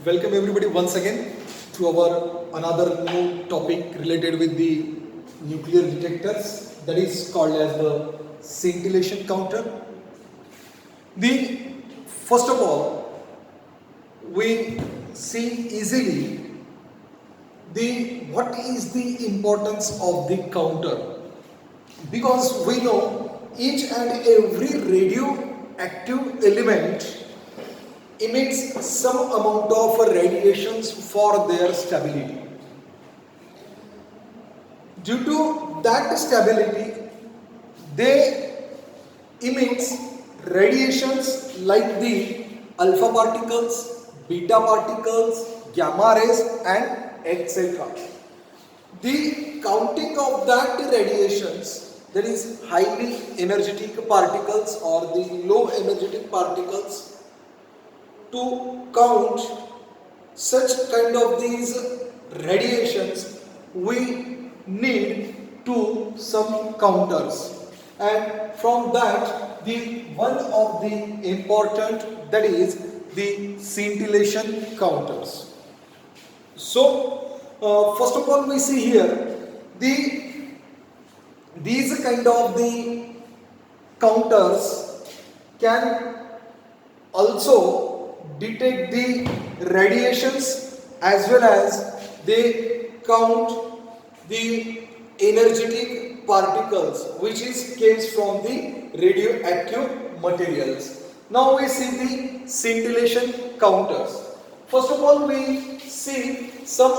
Welcome everybody once again to our another new topic related with the nuclear detectors, that is called as the scintillation counter. The first of all, we see easily the what is the importance of the counter, because we know each and every radioactive element emits some amount of radiations for their stability. Due to that stability, they emit radiations like the alpha particles, beta particles, gamma rays, and etc. The counting of that radiations, that is highly energetic particles or the low energetic particles, to count such kind of these radiations, we need to some counters, and from that the one of the important, that is the scintillation counters. So first of all, we see here these kind of the counters can also detect the radiations as well as they count the energetic particles which is comes from the radioactive materials. Now we see the scintillation counters. First of all, we see some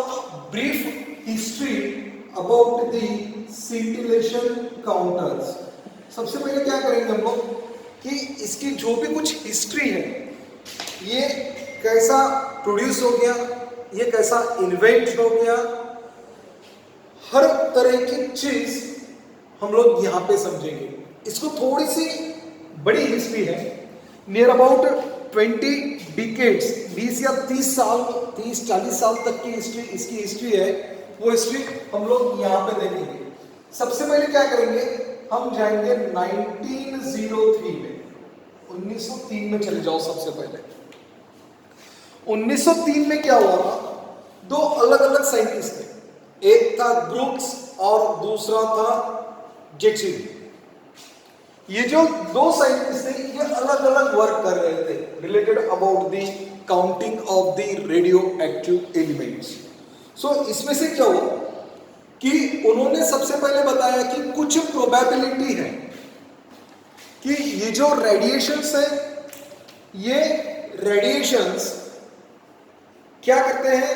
brief history about the scintillation counters. सबसे पहले क्या करेंगे हम लोग कि इसकी जो भी कुछ हिस्ट्री है, ये कैसा प्रोड्यूस हो गया, ये कैसा इन्वेंट हो गया, हर तरह की चीज हम लोग यहाँ पे समझेंगे. इसको थोड़ी सी बड़ी हिस्ट्री है, नियर अबाउट 20 डिकेड्स, 20 या 30 साल, 30-40 साल तक की हिस्ट्री इसकी हिस्ट्री है. वो हिस्ट्री हम लोग यहाँ पे देखेंगे. सबसे पहले क्या करेंगे, हम जाएंगे 1903 में. 1903 में चले जाओ. सबसे पहले 1903 में क्या हुआ था, दो अलग अलग साइंटिस्ट थे. एक था ब्रूक्स और दूसरा था जेक्सिन. ये जो दो साइंटिस्ट थे, ये अलग अलग वर्क कर रहे थे related about the counting of the radio active elements. So इसमें से क्या हुआ कि उन्होंने सबसे पहले बताया कि कुछ प्रोबेबिलिटी है कि ये जो रेडिएशंस है, ये रेडिएशंस क्या करते हैं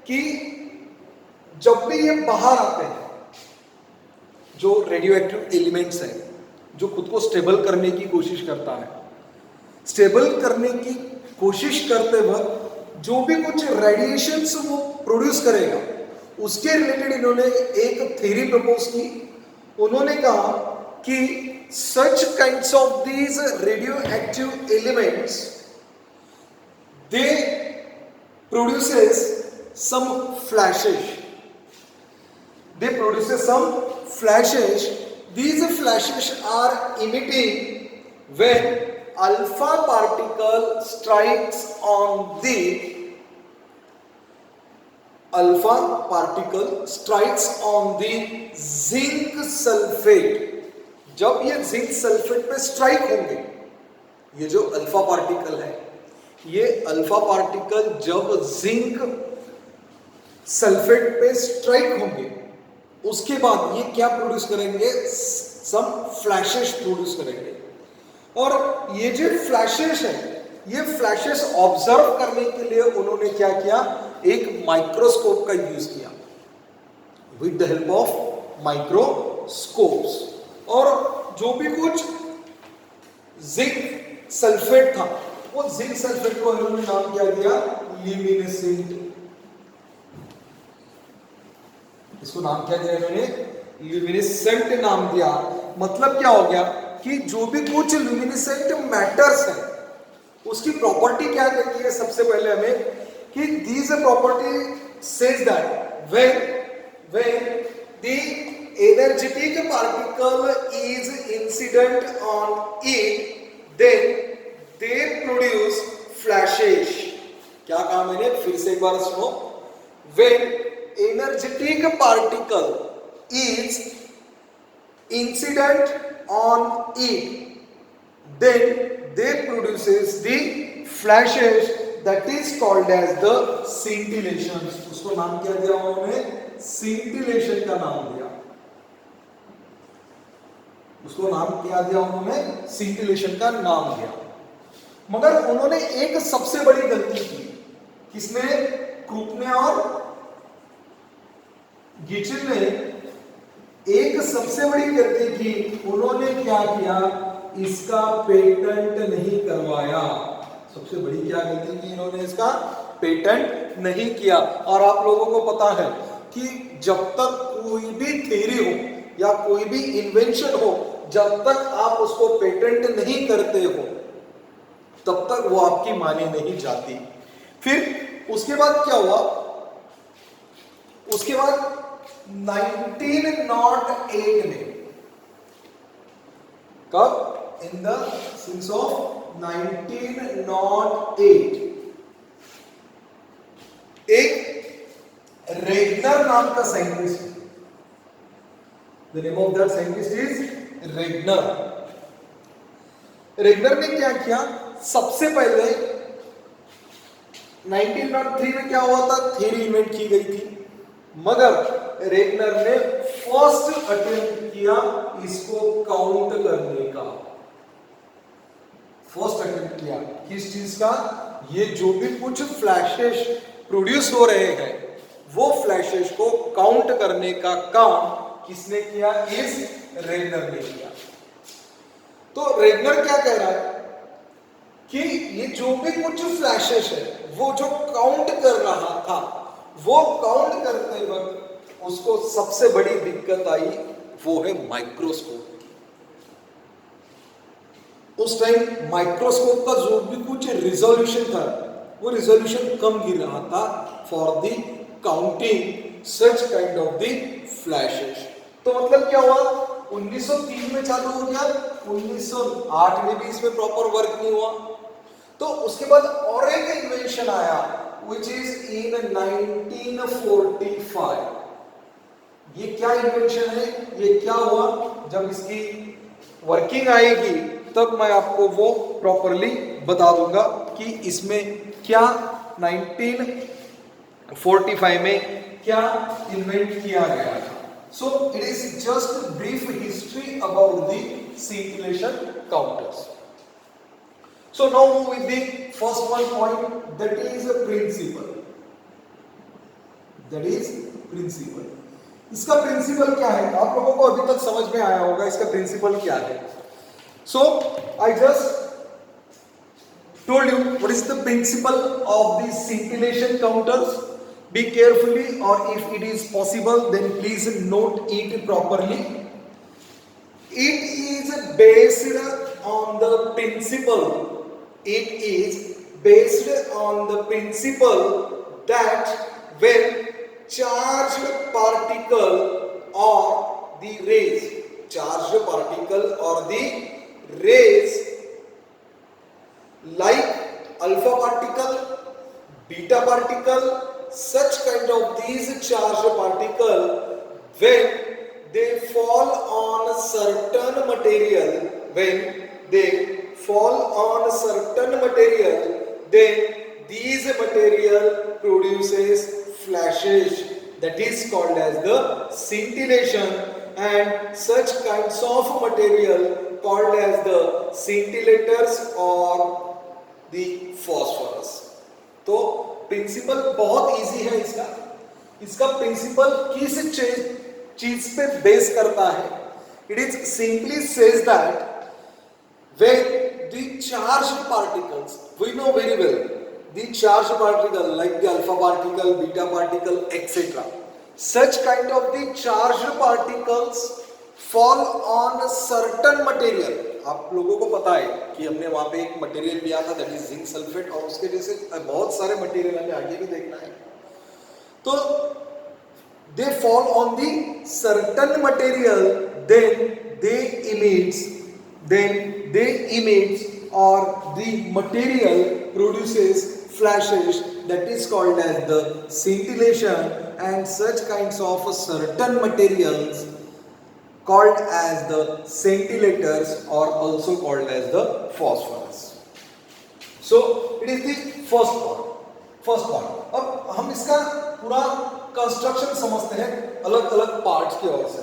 कि जब भी ये बाहर आते हैं, जो रेडियो एक्टिव एलिमेंट्स है जो खुद को स्टेबल करने की कोशिश करता है, स्टेबल करने की कोशिश करते वक्त जो भी कुछ रेडिएशंस वो प्रोड्यूस करेगा, उसके रिलेटेड इन्होंने एक थ्योरी प्रपोज की. उन्होंने कहा कि such kinds of these radioactive elements, they produces some flashes. They produces some flashes. These flashes are emitting when alpha particle strikes on the zinc sulfate. जब ये जिंक सल्फेट पे strike होंगे, ये जो अल्फा पार्टिकल है, ये alpha particle जब zinc sulphate पे स्ट्राइक होंगे, उसके बाद ये क्या प्रोड्यूस करेंगे, सम फ्लैशेस प्रोड्यूस करेंगे. और ये जो फ्लैशेस है, ये फ्लैशेस ऑब्जर्व करने के लिए उन्होंने क्या किया, एक माइक्रोस्कोप का यूज किया, with the help of microscopes. और जो भी कुछ जिंक सल्फेट था, वो जिंक सल्फेट को इन्होंने नाम क्या दिया, ल्यूमिनेसेंट. इसको नाम क्या दिया इन्होंने, ल्यूमिनेसेंट नाम दिया. मतलब क्या हो गया कि जो भी कुछ ल्यूमिनेसेंट मैटर्स है, उसकी प्रॉपर्टी क्या कहती है, सबसे पहले हमें कि these property says that when the energetic particle is incident on it, then they produce flashes. क्या कहा मैंने, फिर से एक बार सुनो। When energetic particle is incident on it, then they produces the flashes that is called as the scintillation. उसको नाम क्या दिया उन्होंने, स्सिंटिलेशन का नाम दिया। उसको नाम क्या दिया उन्होंने, स्सिंटिलेशन का नाम दिया। मगर उन्होंने एक सबसे बड़ी गलती की, किसने, क्रूप ने और गिचिन ने एक सबसे बड़ी गलती की। उन्होंने क्या किया, इसका पेटेंट नहीं करवाया। सबसे बड़ी क्या गलती की इन्होंने, इसका पेटेंट नहीं किया। और आप लोगों को पता है कि जब तक कोई भी थ्योरी हो या कोई भी इन्वेंशन हो, जब तक आप उसको पेटेंट नहीं करते हो तब तक वो आपकी मानी नहीं जाती। फिर उसके बाद क्या हुआ, उसके बाद 1908 में, कब, इन द सिंस ऑफ 1908, एक रेगनर नाम का scientist, the name of that scientist is Ragnar. Ragnar ने क्या किया, सबसे पहले 1903 में क्या हुआ था, थ्योरी इन्वेंट की गई थी, मगर रेगनर ने फर्स्ट अटेम्प्ट किया इसको काउंट करने का। फर्स्ट अटेम्प्ट किया किस चीज का, ये जो भी कुछ फ्लैशेस प्रोड्यूस हो रहे हैं वो फ्लैशेस को काउंट करने का काम किसने किया, इस रेगनर ने किया। तो रेगनर क्या कह रहा है कि ये जो भी कुछ फ्लैशेस है वो जो काउंट कर रहा था, वो काउंट करते वक्त उसको सबसे बड़ी दिक्कत आई, वो है माइक्रोस्कोप। उस टाइम माइक्रोस्कोप का जो भी कुछ रिजोल्यूशन था वो रिजोल्यूशन कम गिर रहा था for the counting such kind of the flashes. तो मतलब क्या हुआ, 1903 में चालू हो गया, 1908 में भी इसमें प्रॉपर वर्क नहीं हुआ। तो उसके बाद और एक इन्वेंशन आया which is in 1945। ये क्या इन्वेंशन है, ये क्या हुआ, जब इसकी वर्किंग आएगी तब मैं आपको वो प्रॉपरली बता दूंगा कि इसमें क्या 1945 में क्या इन्वेंट किया गया था। So it is just brief history about the scintillation counters. So now move with the first one point, that is a principle. That is principle. इसका प्रिंसिपल क्या है, आप लोगों को अभी तक समझ में आया होगा इसका प्रिंसिपल क्या है। So I just told you what is the principle of the scintillation counters. Be carefully, or if it is possible then please note it properly. It is based on the principle. It is based on the principle that when charged particle or the rays, charged particle or the rays like alpha particle, beta particle, such kind of these charged particle, when they fall on certain material, when they fall on certain material, then these material produces flashes, that is called as the scintillation, and such kinds of material called as the scintillators or the phosphorus. तो principal बहुत easy है इसका। इसका principal किस चीज पे base करता है, it is simply says that when the charged particles, we know very well the charged particle like the alpha particle, beta particle, etc. Such kind of the charged particles fall on certain material. आप लोगों को पता है कि हमने वहां पे एक मटेरियल लिया था दैट इज जिंक सल्फेट, और उसके जैसे बहुत सारे मटेरियल हमें आगे भी देखना है। तो they fall on the certain material, then they emit, or the material produces flashes, that is called as the scintillation, and such kinds of certain materials called as the scintillators or also called as the phosphorus. So it is the first part. अब हम इसका पूरा construction समझते हैं अलग अलग parts की ओर से.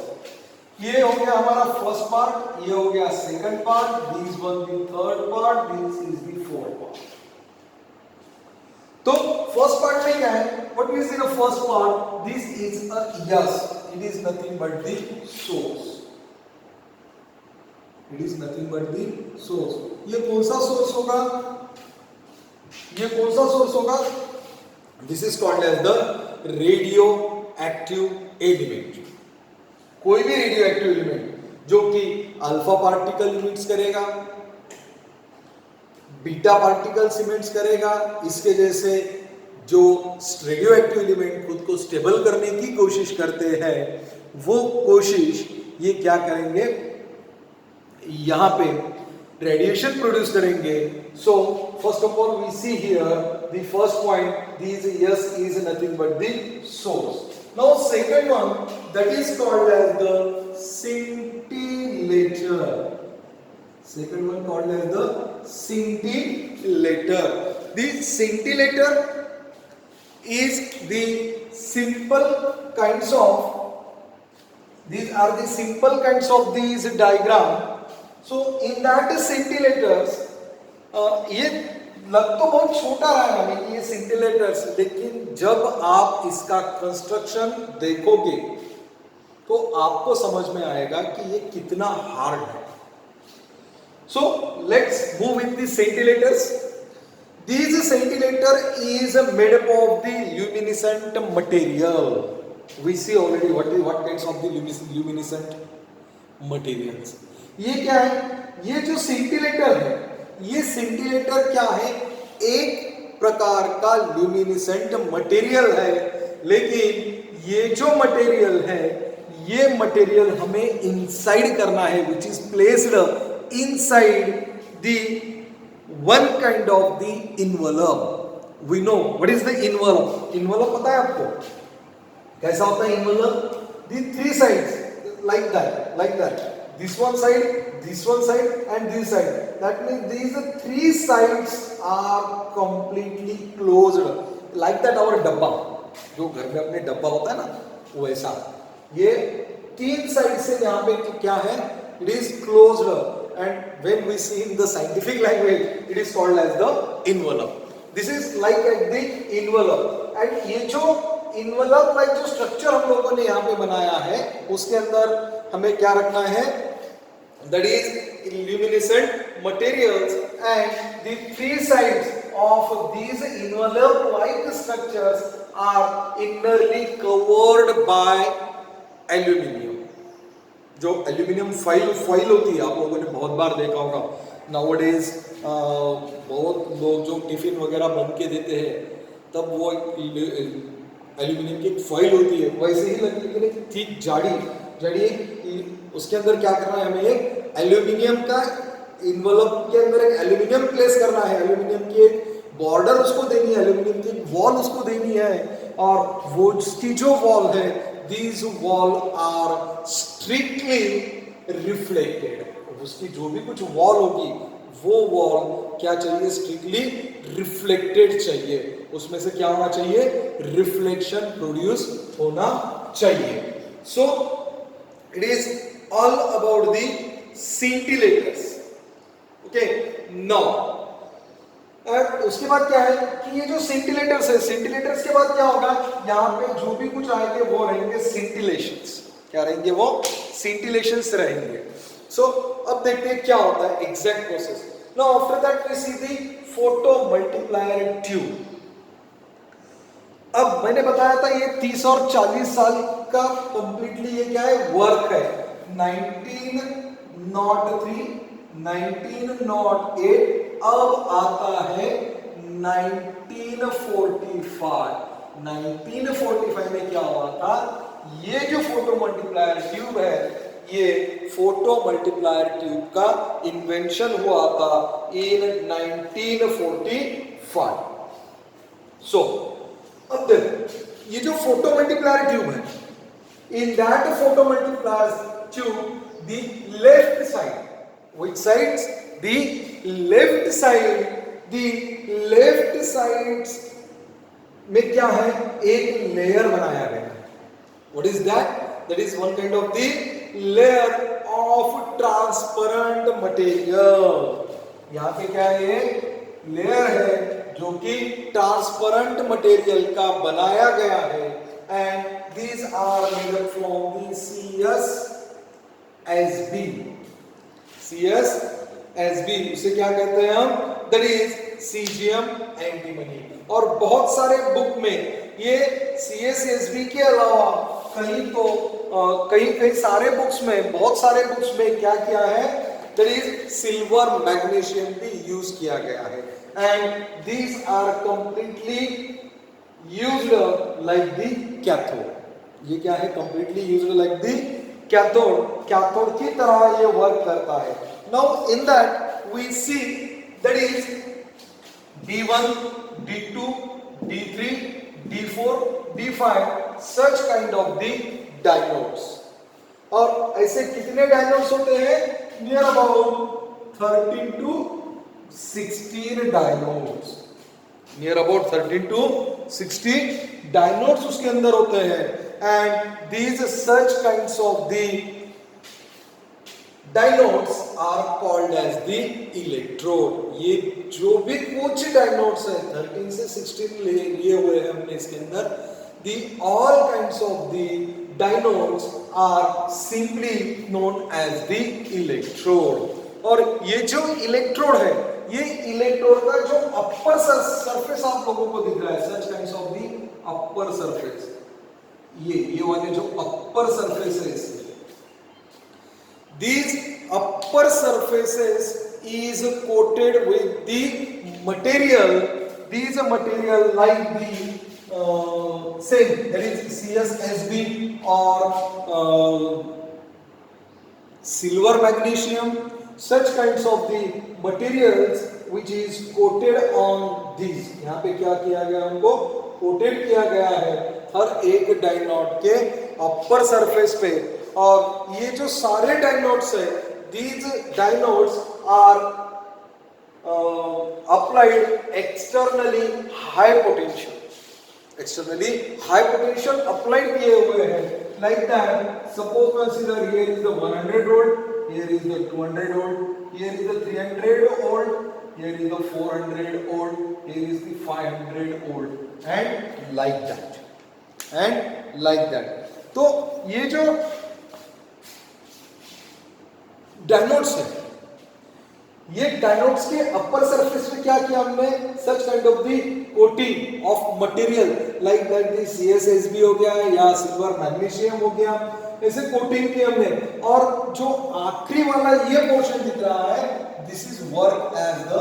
ये हो गया हमारा फर्स्ट पार्ट, ये हो गया second part, this one the third part, this is the fourth part. तो फर्स्ट पार्ट में क्या है, what is in the first part, this is a yes, it is nothing but the source. It is nothing but the source. ये कौन सा source होगा, ये कौन सा सोर्स होगा, this is called as the radio active element. कोई भी रेडियो एक्टिव एलिमेंट जो कि अल्फा पार्टिकल इमिट्स करेगा, बीटा पार्टिकल्स इमिट्स करेगा, इसके जैसे जो रेडियो एक्टिव एलिमेंट खुद को स्टेबल करने की कोशिश करते हैं, वो कोशिश ये क्या करेंगे, यहां पे रेडिएशन प्रोड्यूस करेंगे. So first of all we see here the first point, this yes is nothing but the source. Now second one, that is called as the scintillator. Second one called as the scintillator. The scintillator is the simple kinds of, these are the simple kinds of these diagram. So in that scintillators, ये लग तो बहुत छोटा रहा है हमें ये scintillators, लेकिन जब आप इसका कंस्ट्रक्शन देखोगे तो आपको समझ में आएगा कि ये कितना हार्ड है. So let's move with the scintillators. This scintillator is made up of the luminescent material. We see already what kinds of the luminescent materials. ये क्या है, ये जो scintillator है, ये scintillator क्या है, एक प्रकार का ल्यूमिनेसेंट मटेरियल है. लेकिन ये जो मटेरियल है, ये मटेरियल हमें इनसाइड करना है, which is placed inside the one kind of the envelope. We know what is the envelope. Envelope पता है आपको कैसा होता है envelope, the three sides like that. This one side and this side. That means these three sides are completely closed. Like that our डब्बा, जो घर में अपने डब्बा होता है ना, वैसा ये तीन साइड से यहाँ पे क्या है, it is closed. And when we see in the scientific language, it is called as the envelope. This is like the envelope. And ये जो envelope like जो structure हम लोगों ने यहाँ पे बनाया है, उसके अंदर हमें क्या रखना है, that is luminescent materials, and the three sides of these envelope like structures are innerly covered by aluminium. जो एल्यूमिनियम फॉइल होती है, आप लोगों ने बहुत बार देखा होगा. नाउअडेज बहुत लोग जो टिफिन वगैरह बन के देते हैं, तब वो एल्यूमिनियम की फॉइल होती है, वैसे ही लगती है ठीक जाड़ी. उसके अंदर क्या करना है, हमें एक एल्यूमिनियम का इन्वेलप के अंदर एक एल्यूमिनियम प्लेस करना है, एल्यूमिनियम की एक बॉर्डर उसको देनी है, एल्यूमिनियम की वॉल उसको देनी है. और वो उसकी जो वॉल है, these wall are strictly reflected. उसकी जो भी कुछ वॉल होगी, वो वॉल क्या चाहिए, स्ट्रिक्टली रिफ्लेक्टेड चाहिए. उसमें से क्या होना चाहिए, रिफ्लेक्शन प्रोड्यूस होना चाहिए. सो it is all about the scintillators. Okay, now और उसके बाद क्या है कि ये जो scintillators है, scintillators के बाद क्या होगा, यहाँ पे जो भी कुछ आएंगे वो रहेंगे scintillations. क्या रहेंगे, वो scintillations रहेंगे. So अब देखते हैं क्या होता है exact process. Now after that we see the photo multiplier tube. अब मैंने बताया था ये 30 और 40 साल का कंप्लीटली ये क्या है, वर्क है. 1903, 1908, अब आता है 1945. 1945 में क्या हुआ था, ये जो फोटो मल्टीप्लायर ट्यूब है, ये फोटो मल्टीप्लायर ट्यूब का इन्वेंशन हुआ था इन 1945. सो अब देखो ये जो फोटो मल्टीप्लायर ट्यूब है, in that photo multiplier tube the left side, which sides? The left side, the left sides में क्या है, एक लेयर बनाया गया है. What is that? That is one kind of the layer of transparent material. यहाँ पे क्या है, लेयर है जो कि ट्रांसपेरेंट मटेरियल का बनाया गया है, and these are made up from the CSSB. CSSB उसे क्या कहते हैं हम? That is CGM antimony. और बहुत सारे बुक में ये CSSB के अलावा कहीं सारे बुक्स में, बहुत सारे बुक्स में क्या किया है, that is सिल्वर मैग्नीशियम भी यूज किया गया है, and these are completely used like the cathode. ये क्या है, completely used like the cathode की तरह ये वर्क करता है. Now in that we see that is D1, D2, D3, D4, D5 such kind of the diodes. और ऐसे कितने डायोड्स होते हैं? Near about 13 to 16 diodes. Near about 13 to 16 diodes उसके अंदर होते हैं, and these such kinds of the diodes are called as the electrode. ये जो भी कुछ डायोड्स है 13 से 16 लिए हुए हैं हमने इसके अंदर, the all kinds of the diodes are simply known as the electrode. और ये जो इलेक्ट्रोड है, ये इलेक्ट्रोड का जो अपर सरफेस आप लोगों को दिख रहा है, such kinds of the upper surface, ये वाले जो अपर सरफेस है इसमें, these upper surfaces is coated with the material, these material like the same, that is CSSB or silver magnesium, such kinds of the materials which is coated on these. यहाँ पे क्या किया गया, हमको coated किया गया है हर एक डायोड के अपर सरफेस पे. और ये जो सारे डायोड्स है, these diodes are applied externally high potential. Externally high potential applied किए हुए हैं. Like that, suppose consider here is the 100 volt, here is the 200 volt, here is the 300 volt, here is the 400 volt, here is the 500 volt, and like that, and like that. तो ये जो diodes है, ये diodes के upper surface पे क्या किया हमने, सच kind of the coating of material like that the CSSB हो गया या सिल्वर मैग्नीशियम हो गया, ऐसे कोटिंग की हमने. और जो आखिरी वाला ये पोर्शन दिख रहा है, this is work as the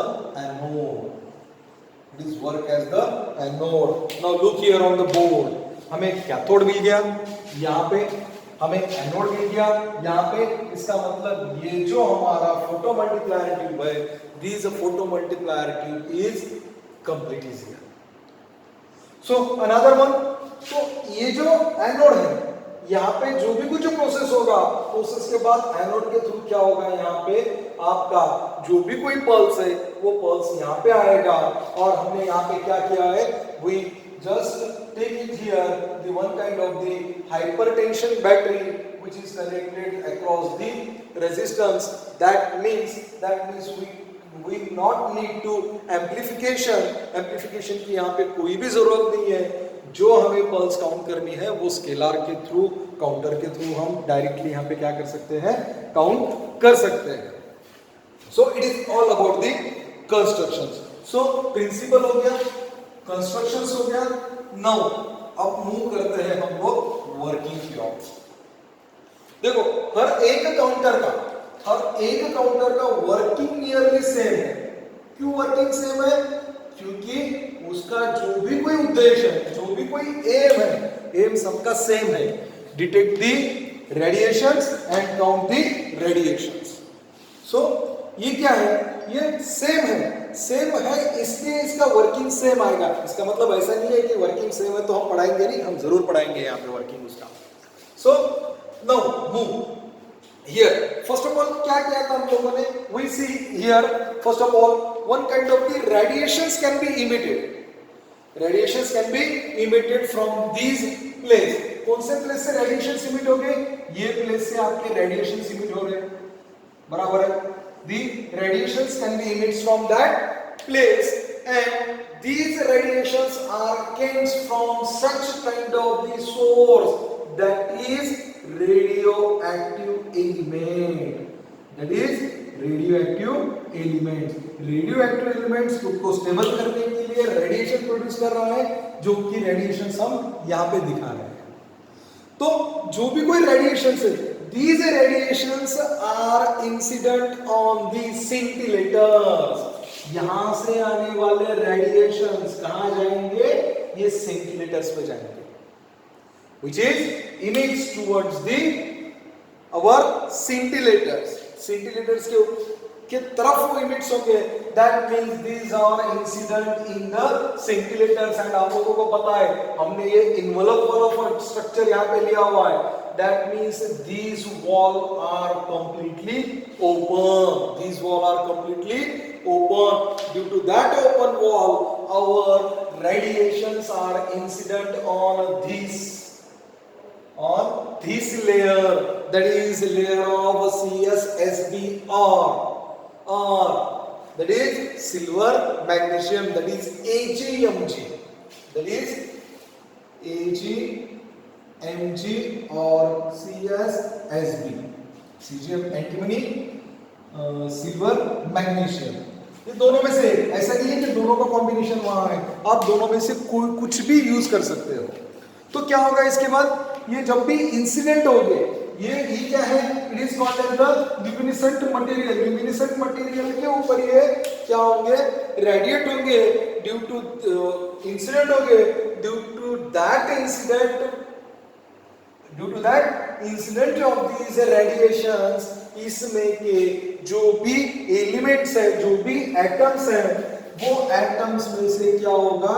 anode. It is work as the anode. Now look here on the board. हमें कैथोड मिल गया, यहाँ पे हमें एनोड मिल गया, यहाँ पे. इसका मतलब ये जो हमारा फोटो मल्टीप्लायर ट्यूब है, this photo multiplier tube is complete is here. So another one, तो ये जो एनोड है, यहाँ पे जो भी कुछ प्रोसेस होगा, प्रोसेस के बाद एनोड के थ्रू क्या होगा, यहाँ पे आपका जो भी कोई पल्स है वो पल्स यहाँ पे आएगा. और हमने यहाँ पे क्या किया है, we just take it here, the one kind of the hypertension battery which is connected across the resistance. That means we not need to amplification की यहाँ पे कोई भी जरूरत नहीं है. जो हमें पल्स काउंट करनी है वो स्केलर के थ्रू, काउंटर के थ्रू हम डायरेक्टली यहाँ पे क्या कर सकते हैं, काउंट कर सकते हैं. So it is all about the constructions. So principal हो गया, कंस्ट्रक्शंस हो गया. नाउ अब मूव करते हैं हम लोग वर्किंग की ओर. देखो हर एक काउंटर का वर्किंग नियरली सेम है. क्यों वर्किंग सेम है? क्योंकि उसका जो भी कोई उद्देश्य है, जो भी कोई एम है, एम सबका सेम है. Detect the radiations and count the radiations. So ये क्या है, ये सेम है. सेम है इसलिए इसका वर्किंग सेम आएगा। इसका मतलब ऐसा नहीं है कि वर्किंग सेम है तो हम पढ़ाएंगे नहीं, हम जरूर पढ़ाएंगे यहाँ पे वर्किंग उसका। So now move here. First of all क्या किया था हम लोगों ने, we see here first of all one kind of the radiations can be emitted, radiations can be emitted from these place. कौन से प्लेस से रेडिएशंस इमिट हो गए, ये प्लेस से आपके रेडिएशंस इमिट हो रहे हैं, बराबर है। The radiations can be emitted from that place, and these radiations are comes from such kind of the source that is radioactive element, that is radioactive elements। radioactive elements को stable करने के लिए radiation produce कर रहा है, जो कि radiations हम यहाँ पे दिखा रहे हैं। तो जो भी कोई रेडिएशंस है, these radiations are incident on the scintillators। यहां से आने वाले रेडिएशंस कहां जाएंगे, ये scintillators पे जाएंगे, which is emits towards the our scintillators। scintillators के तरफ वो इमिट्स होंगे। That means these are incident in the scintillators। and आप लोगों को पता है, हमने ये इन्वेलप वाला स्ट्रक्चर यहाँ पे लिया हुआ है। That means these walls are completely open, these walls are completely open। due to that open wall, our radiations are incident on this layer, that is layer of CSSBr, that is silver magnesium, that is AgMg, that is AgMg और CSSB, CgM antimony, silver magnesium, ये दोनों में से, ऐसा नहीं है कि दोनों का कॉम्बिनेशन वहां है, आप दोनों में से कोई कुछ भी यूज कर सकते हो। तो क्या होगा इसके बाद, ये जब भी इंसिडेंट हो गए, ये क्या है, it is called as the luminescent material. Luminescent material के ऊपर ये क्या होंगे, रेडिएट होंगे ड्यू टू इंसिडेंट हो गए, due to that incident of these radiations, इसमें के जो भी एलिमेंट्स है, जो भी एटम्स है, वो एटम्स में से क्या होगा,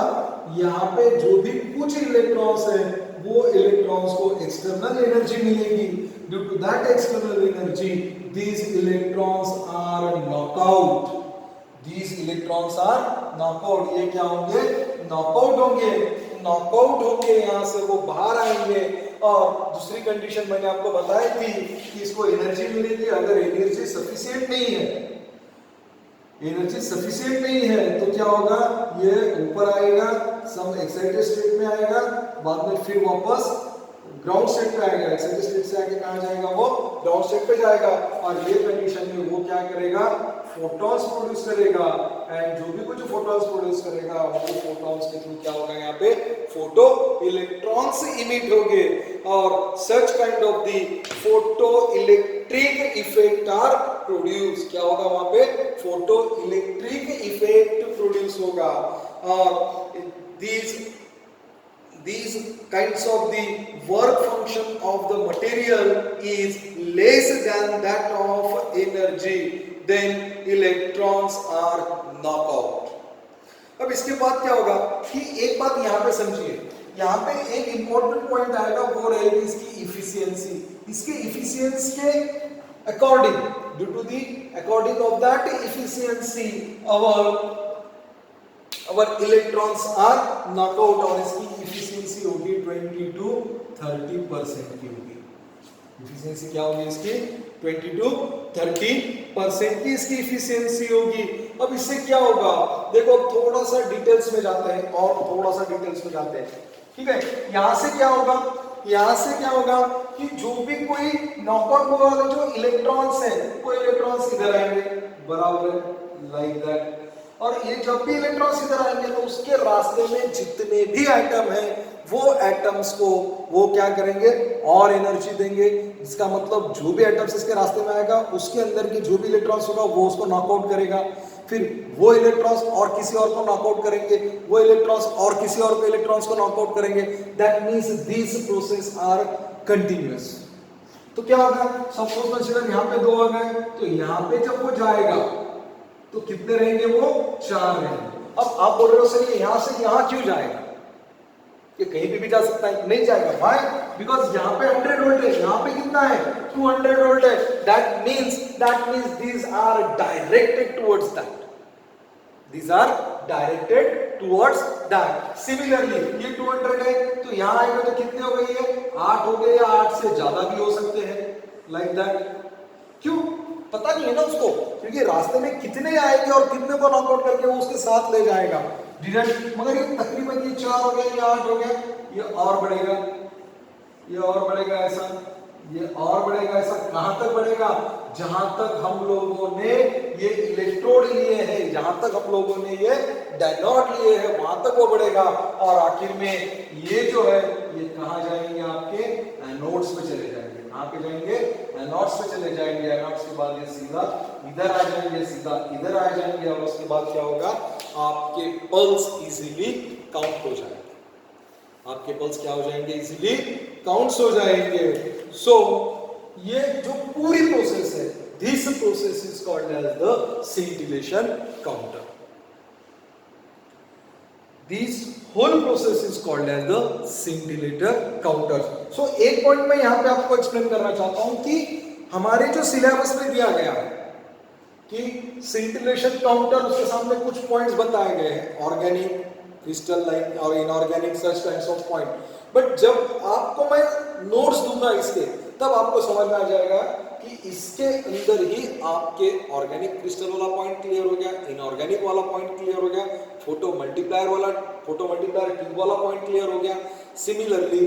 यहाँ पे जो भी कुछ इलेक्ट्रॉन्स है, वो इलेक्ट्रॉन्स को एक्सटर्नल एनर्जी मिलेगी। Due to that external energy, these electrons are knockout, these electrons are knockout। ये क्या होंगे, नॉकआउट होंगे, नॉकआउट होंगे, यहाँ से वो बाहर आएंगे। और दूसरी कंडीशन मैंने आपको बताई थी कि इसको एनर्जी मिलेगी, अगर एनर्जी सफिशिएंट नहीं है, एनर्जी सफिशिएंट नहीं है तो क्या होगा, ये ऊपर आएगा, सम एक्साइटेड स्टेट में आएगा, बाद में फिर वापस ग्राउंड स्टेट पे आएगा। एक्साइटेड स्टेट से आगे कहां जाएगा, वो ग्राउंड स्टेट पे जाएगा। और ये कंडीशन में वो क्या करेगा, फोटॉन्स प्रोड्यूस करेगा। एंड जो भी कुछ फोटॉन्स प्रोड्यूस करेगा, वो फोटॉन्स के थ्रू क्या होगा, यहाँ पे फोटो इलेक्ट्रॉन्स इमिट होंगे। और such kind of the photoelectric effect are produce. क्या होगा वहां पे, फोटो इलेक्ट्रिक इफेक्ट प्रोड्यूस होगा। और these kinds of the work function of the material is less than that of energy, then electrons are knockout। अब इसके बाद क्या होगा कि एक बात यहाँ पे समझिए, यहाँ पे एक इंपॉर्टेंट पॉइंट आएगा, वो रहेगी इसकी इफिशियंसी। इसके इफिशियंसी के according, due to the according of that efficiency our electrons are knockout। और इसकी इफिशियंसी होगी 20 to 30% की होगी। इफिशियंसी क्या होगी इसकी, 20 to 30% की इसकी इफिशियंसी होगी। अब इससे क्या होगा, देखो थोड़ा सा डिटेल्स में जाते हैं, और थोड़ा सा डिटेल्स में जाते हैं, ठीक है। यहां से क्या होगा, यहां से क्या होगा कि जो भी कोई नॉकआउट होने वाले जो इलेक्ट्रॉन्स हैं, वो इलेक्ट्रॉन्स इधर आएंगे, बराबर लाइक दैट। और ये जब भी इलेक्ट्रॉन्स इधर आएंगे तो उसके रास्ते में जितने भी एटम हैं, वो एटम्स को वो क्या करेंगे, और एनर्जी देंगे। इसका मतलब जो भी एटम्स इसके रास्ते में आएगा, उसके अंदर की जो भी इलेक्ट्रॉन्स होगा, वो उसको नॉकआउट करेगा। फिर वो इलेक्ट्रॉन्स और किसी और को नॉकआउट करेंगे, वो इलेक्ट्रॉन्स और किसी और को इलेक्ट्रॉन्स को नॉकआउट करेंगे। That means this process are continuous. तो क्या होगा, सपोज कंसीडर यहाँ पे 2 आ गए, तो यहाँ पे जब वो जाएगा, तो कितने रहेंगे वो 4 रहेंगे। अब आप बोल रहे हो सर ये यहां से यहां क्यों जाएगा, ये कहीं भी जा सकता है, नहीं जाएगा। व्हाई? बिकॉज यहाँ पे 100 वोल्ट है, यहाँ पे कितना है 200 वोल्ट है। That means these are directed towards that, these are directed towards that. Similarly ये 200 है तो यहाँ आएगा तो कितने हो गए, ये 8 हो गए, या 8 से ज्यादा भी हो सकते हैं, लाइक दैट। क्यों? पता नहीं है ना उसको, क्योंकि रास्ते में कितने आएंगे और कितने को नॉकआउट करके वो उसके साथ ले जाएगा डिरेक्ट। मगर ये तकरीबन ये 4 हो गया, ये 8 हो गया, ये और बढ़ेगा, ये और बढ़ेगा ऐसा, ये और बढ़ेगा ऐसा। कहां तक बढ़ेगा? जहां तक हम लोगों ने ये इलेक्ट्रोड लिए हैं, जहां तक हम लोगों ने ये डायोड लिए हैं, वहां तक वो बढ़ेगा। और आखिर में ये जो है ये कहां जाएंगे, आपके एनोड्स पे चले जाएंगे। कहां पे जाएंगे? एनोड्स पे चले जाएंगे। एनोड्स के बाद ये सीधा इधर आ जाएंगे, सीधा इधर आ जाएंगे, और उसके बाद क्या होगा, आपके पल्स इजीली काउंट हो जाएंगे। आपके पल्स क्या हो जाएंगे, इजीली काउंट्स हो जाएंगे। सो ये जो पूरी प्रोसेस है, this process is called as the scintillation counter. This whole process is called as the scintillator counter. So एक पॉइंट मैं यहां पे आपको एक्सप्लेन करना चाहता हूं कि हमारे जो सिलेबस में दिया गया है कि स्सिंटिलेशन काउंटर, उसके सामने कुछ पॉइंट्स बताए गए हैं, ऑर्गेनिक, क्रिस्टल लाइन और inorganic, such kinds of point. But जब आपको मैं नोट्स दूंगा इसके, तब आपको समझ में आ जाएगा कि इसके अंदर ही आपके ऑर्गेनिक क्रिस्टल वाला पॉइंट क्लियर हो गया, इनऑर्गेनिक वाला पॉइंट क्लियर हो गया, फोटो मल्टीप्लायर ट्यूब वाला पॉइंट क्लियर हो गया। सिमिलरली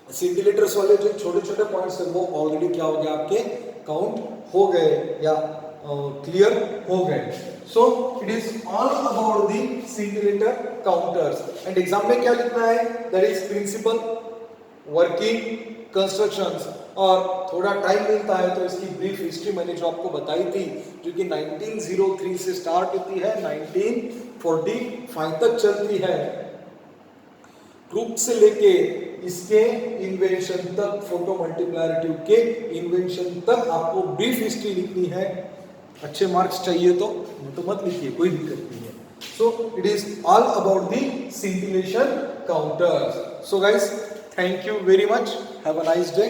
स्सिंटिलेटर्स वाले जो छोटे छोटे पॉइंट्स है वो ऑलरेडी क्या हो गया, आपके काउंट हो गए या क्लियर हो गए। So it is all about the scintillator counters. And exam में क्या लिखना है, that is principle, working, constructions. और थोड़ा टाइम मिलता है तो इसकी ब्रीफ हिस्ट्री मैंने जो आपको बताई थी, जो कि 1903 से स्टार्ट होती है, 1945 तक चलती है। क्रूक से लेके इसके इन्वेंशन तक, फोटो मल्टीप्लायर ट्यूब के इन्वेंशन तक आपको ब्रीफ हिस्ट्री लिखनी है। अच्छे मार्क्स चाहिए तो मत लिखिए, कोई दिक्कत नहीं है। So it is all about the scintillation counters. So guys, thank you very much, have a nice day.